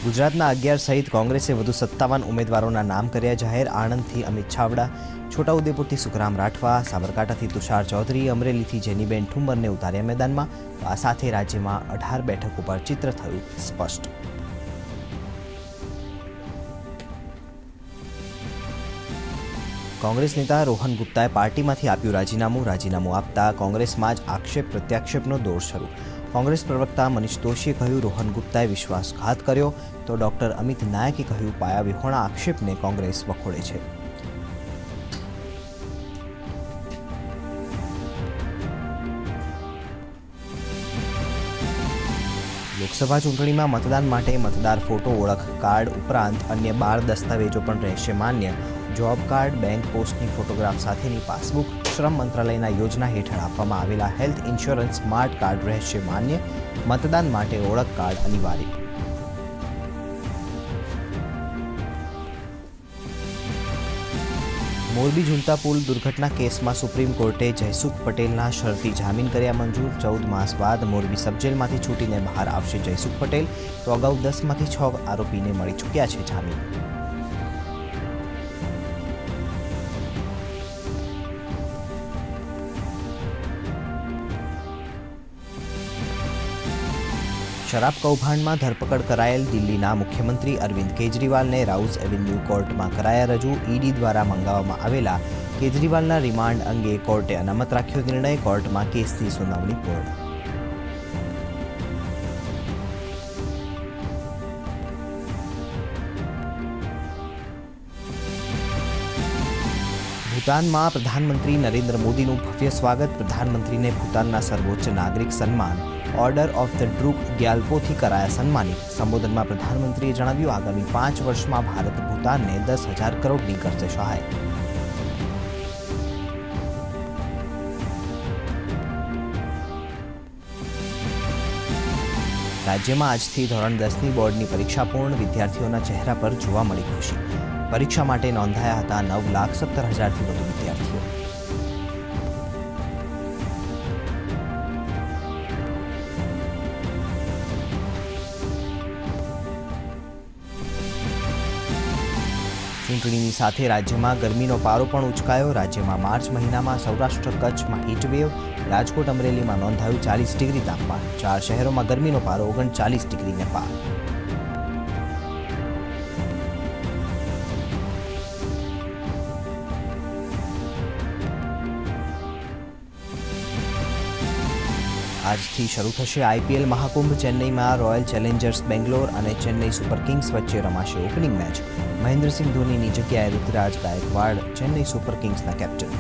ગુજરાતના 11 સહિત કોંગ્રેસે વધુ 57 ઉમેદવારોના નામ કર્યા જાહેર. આણંદથી અમિત છાવડા, છોટાઉદેપુરથી સુખરામ રાઠવા, સાબરકાંઠાથી તુષાર ચૌધરી, અમરેલીથી જેનીબેન ઠુમ્મરને ઉતાર્યા મેદાનમાં. આ સાથે રાજ્યમાં 18 બેઠકો પર ચિત્ર થયું સ્પષ્ટ. કોંગ્રેસ નેતા રોહન ગુપ્તાએ પાર્ટીમાંથી આપ્યું રાજીનામું આપતા કોંગ્રેસમાં જ આક્ષેપ પ્રત્યાક્ષેપનો દોર શરૂ. કોંગ્રેસ પ્રવક્તા મનીષ દોશીએ કહ્યું, રોહન ગુપ્તાએ વિશ્વાસઘાત કર્યો, તો ડોક્ટર અમિત નાયકે કહ્યું, પાયાવિહોણા આક્ષેપને કોંગ્રેસ વખોડે છે. લોકસભા ચૂંટણીમાં મતદાન માટે મતદાર ફોટો ઓળખ કાર્ડ ઉપરાંત અન્ય 12 દસ્તાવેજો પણ રહેશે માન્ય. જોબ કાર્ડ, બેંક પોસ્ટની ફોટોગ્રાફ સાથેની પાસબુક, શ્રમ મંત્રાલયના યોજના હેઠળ આપવામાં આવેલા હેલ્થ ઇન્સ્યોરન્સ સ્માર્ટ કાર્ડ રહેશે માન્ય. મતદાન માટે ઓળખ કાર્ડ અનિવાર્ય. મોરબી ઝુલતા પુલ દુર્ઘટના કેસમાં સુપ્રીમ કોર્ટે જયસુખ પટેલના શરતી જામીન કર્યા મંજૂર. 14 માસ બાદ મોરબી સબજેલમાંથી છૂટીને બહાર આવશે જયસુખ પટેલ, તો અગાઉ 10માંથી 6 આરોપીને મળી ચૂક્યા છે જામીન. શરાબ કૌભાંડમાં ધરપકડ કરાયેલ દિલ્હીના મુખ્યમંત્રી અરવિંદ કેજરીવાલને રાઉઝ એવન્યુ કોર્ટમાં કરાયા રજૂ. ઈડી દ્વારા મંગાવવામાં આવેલા કેજરીવાલના રિમાન્ડ અંગે કોર્ટે અનામત રાખ્યો નિર્ણય. કોર્ટમાં કેસની સુનાવણી પૂર્ણ. ભૂતાનમાં પ્રધાનમંત્રી નરેન્દ્ર મોદીનું ભવ્ય સ્વાગત. પ્રધાનમંત્રીને ભૂતાનના સર્વોચ્ચ નાગરિક સન્માન ઓર્ડર ઓફ ધ ડ્રુક ગ્યાલ્પોથી કરાયા સન્માનિત. સંબોધનમાં પ્રધાનમંત્રીએ જણાવ્યું, આગામી 5 વર્ષમાં ભારત ભૂતાનને 10,000 કરોડની કરશે સહાય. રાજ્યમાં આજથી ધોરણ 10ની બોર્ડની પરીક્ષા પૂર્ણ. વિદ્યાર્થીઓના ચહેરા પર જોવા મળી ખુશી. પરીક્ષા માટે નોંધાયા હતા 9,17,000થી વધુ વિદ્યાર્થીઓ. ચૂંટણીની સાથે રાજ્યમાં ગરમીનો પારો પણ ઉચકાયો. રાજ્યમાં માર્ચ મહિનામાં સૌરાષ્ટ્ર કચ્છમાં હીટવેવ. રાજકોટ અમરેલીમાં નોંધાયું 40 ડિગ્રી તાપમાન. 4 શહેરોમાં ગરમીનો પારો 39 ડિગ્રીને પાર. આજથી શરૂ થશે આઈપીએલ મહાકુંભ. ચેન્નઈમાં રોયલ ચેલેન્જર્સ બેંગ્લોર અને ચેન્નઈ સુપર કિંગ્સ વચ્ચે રમાશે ઓપનિંગ મેચ. મહેન્દ્રસિંહ ધોનીની જગ્યાએ ઋતુરાજ ગાયકવાડ ચેન્નઈ સુપર કિંગ્સના કેપ્ટન.